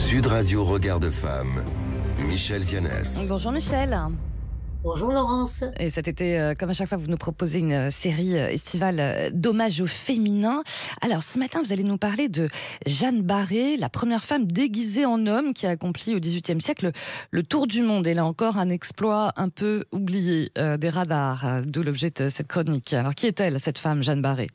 Sud Radio Regard de Femme, Michel Vianès. Bonjour Michel. Bonjour Laurence. Et cet été, comme à chaque fois, vous nous proposez une série estivale d'hommage au féminin. Alors ce matin, vous allez nous parler de Jeanne Barré, la première femme déguisée en homme qui a accompli au XVIIIe siècle le tour du monde. Et là encore, un exploit un peu oublié des radars, d'où l'objet de cette chronique. Alors qui est-elle, cette femme, Jeanne Barré ?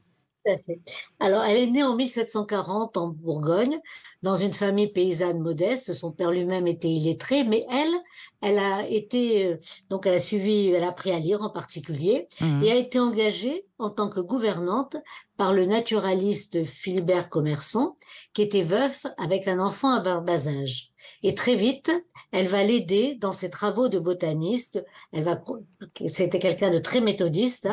Tout à fait. Alors, elle est née en 1740 en Bourgogne, dans une famille paysanne modeste. Son père lui-même était illettré, mais elle a été, donc elle a appris à lire en particulier, et a été engagée en tant que gouvernante par le naturaliste Philibert Commerson, qui était veuf avec un enfant à bas âge. Et très vite, elle va l'aider dans ses travaux de botaniste. C'était quelqu'un de très méthodiste,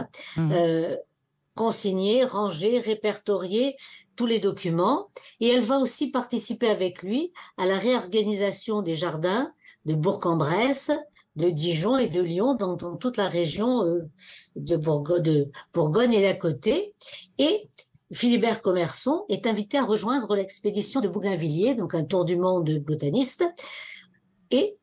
consigner, ranger, répertorier tous les documents, et elle va aussi participer avec lui à la réorganisation des jardins de Bourg-en-Bresse, de Dijon et de Lyon, dans toute la région de Bourgogne et d'à côté. Et Philibert Commerson est invité à rejoindre l'expédition de Bougainvilliers, donc un tour du monde de botaniste, et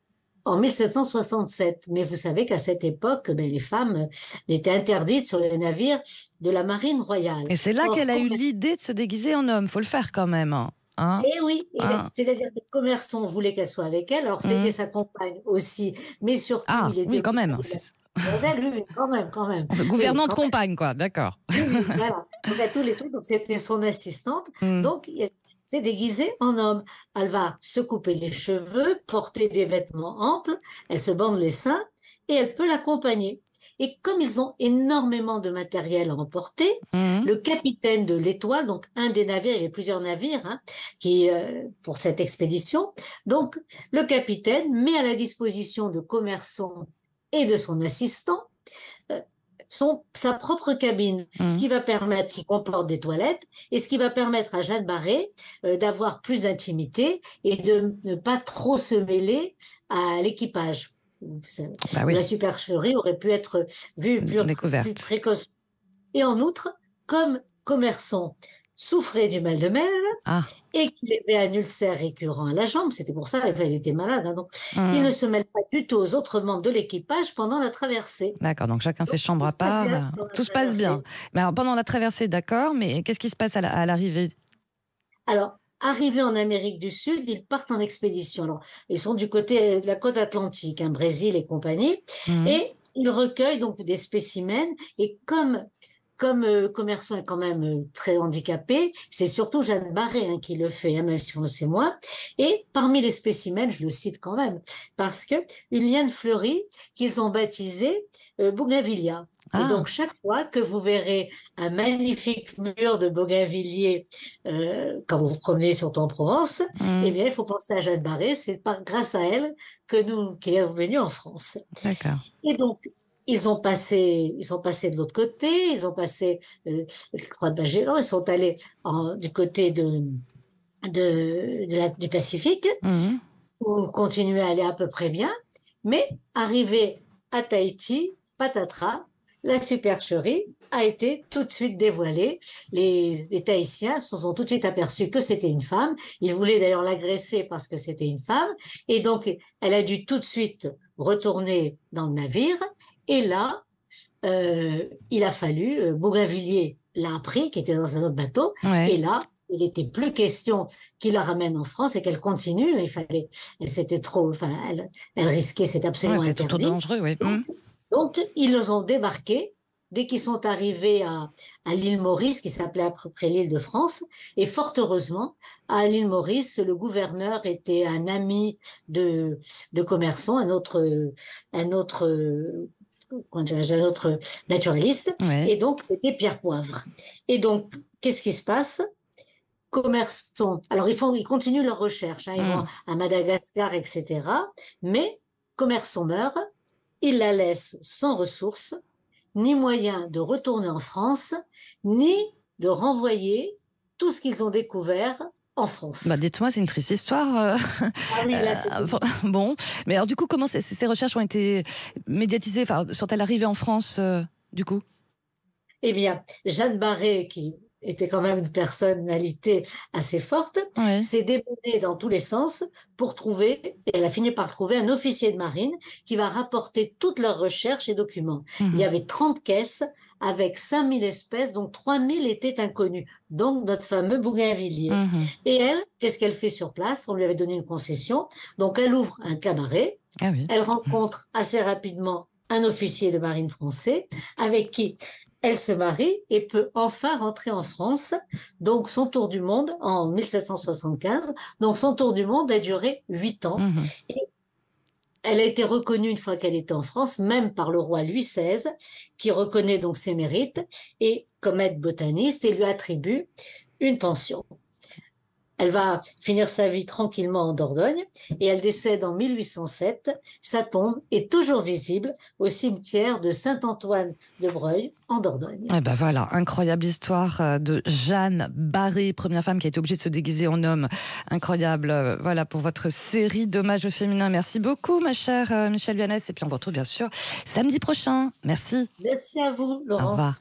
en 1767. Mais vous savez qu'à cette époque, les femmes étaient interdites sur les navires de la marine royale. Et c'est là qu'elle a eu l'idée de se déguiser en homme. Faut le faire quand même. Hein, et oui, c'est-à-dire que Commerson voulait qu'elle soit avec elle. Alors c'était sa compagne aussi, mais surtout il était. Oui, quand même. Lui, quand même. Gouvernante de compagne, quoi. D'accord. Oui, voilà. Donc à tous les trucs. Donc c'était son assistante. Donc c'est déguisée en homme. Elle va se couper les cheveux, porter des vêtements amples, elle se bande les seins et elle peut l'accompagner. Et comme ils ont énormément de matériel à emporter, le capitaine de l'Étoile, donc un des navires, il y avait plusieurs navires pour cette expédition, donc le capitaine met à la disposition de Commerson et de son assistant sa propre cabine, ce qui va permettre qu'il comporte des toilettes et ce qui va permettre à Jeanne Barré d'avoir plus d'intimité et de ne pas trop se mêler à l'équipage. La supercherie aurait pu être vue plus précoce. Et en outre, comme Commerson souffrait du mal de mer et qu'il avait un ulcère récurrent à la jambe, c'était pour ça qu'il était malade, donc il ne se mêle pas du tout aux autres membres de l'équipage pendant la traversée. D'accord, donc chacun fait chambre à part, tout se passe bien. Mais alors, pendant la traversée, d'accord, mais qu'est-ce qui se passe à l'arrivée ? Alors, arrivés en Amérique du Sud, ils partent en expédition. Alors, ils sont du côté de la côte atlantique, Brésil et compagnie, et ils recueillent donc des spécimens, et comme Commerson est quand même très handicapé, c'est surtout Jeanne Barré qui le fait, même si on le sait moins. Et parmi les spécimens, je le cite quand même, parce que une liane fleurie qu'ils ont baptisée Bougainvillia. Et donc chaque fois que vous verrez un magnifique mur de bougainvillier quand vous vous promenez surtout en Provence, eh bien il faut penser à Jeanne Barré. C'est grâce à elle qu'elle est revenue en France. D'accord. Et donc ils sont passés de l'autre côté, ils ont passé le Croix de Magellan, ils sont allés du côté du Pacifique, où continuaient à aller à peu près bien, mais arrivés à Tahiti, patatras, la supercherie a été tout de suite dévoilée. Les Tahitiens se sont tout de suite aperçus que c'était une femme. Ils voulaient d'ailleurs l'agresser parce que c'était une femme. Et donc, elle a dû tout de suite retourner dans le navire. Et là, il a fallu, Bougainvillier l'a appris, qui était dans un autre bateau. Et là, il n'était plus question qu'il la ramène en France et qu'elle continue. C'était trop, elle risquait, c'était absolument interdit. C'était trop dangereux, oui. Donc, ils les ont débarqués dès qu'ils sont arrivés à l'île Maurice, qui s'appelait à peu près l'île de France. Et fort heureusement, à l'île Maurice, le gouverneur était un ami de Commerson, un autre naturaliste. Et donc, c'était Pierre Poivre. Et donc, qu'est-ce qui se passe ? Commerson, alors ils continuent leur recherche, ils vont à Madagascar, etc. Mais Commerson meurt. Il la laisse sans ressources, ni moyen de retourner en France, ni de renvoyer tout ce qu'ils ont découvert en France. Dites-moi, c'est une triste histoire. Oui, là, c'est bon, mais alors du coup, comment ces recherches ont été médiatisées, sont-elles arrivées en France, du coup ? Eh bien, Jeanne Barré, qui était quand même une personnalité assez forte, Oui. s'est démenée dans tous les sens pour trouver, et elle a fini par trouver un officier de marine qui va rapporter toutes leurs recherches et documents. Il y Mhm. avait 30 caisses avec 5000 espèces, donc 3000 étaient inconnus, donc notre fameux bougainvillier. Mhm. Et elle, qu'est-ce qu'elle fait sur place? On lui avait donné une concession, donc elle ouvre un cabaret, Ah oui. elle rencontre assez rapidement un officier de marine français avec qui elle se marie et peut enfin rentrer en France. Donc son tour du monde en 1775. Donc son tour du monde a duré 8 ans. Mhm. Et elle a été reconnue une fois qu'elle était en France, même par le roi Louis XVI, qui reconnaît donc ses mérites et comme aide botaniste et lui attribue une pension. Elle va finir sa vie tranquillement en Dordogne et elle décède en 1807. Sa tombe est toujours visible au cimetière de Saint-Antoine de Breuil en Dordogne. Eh ben voilà, incroyable histoire de Jeanne Barré, première femme qui a été obligée de se déguiser en homme. Incroyable, voilà, pour votre série d'hommages au féminin. Merci beaucoup, ma chère Michèle Vianès. Et puis on vous retrouve bien sûr samedi prochain. Merci. Merci à vous, Au revoir. Laurence.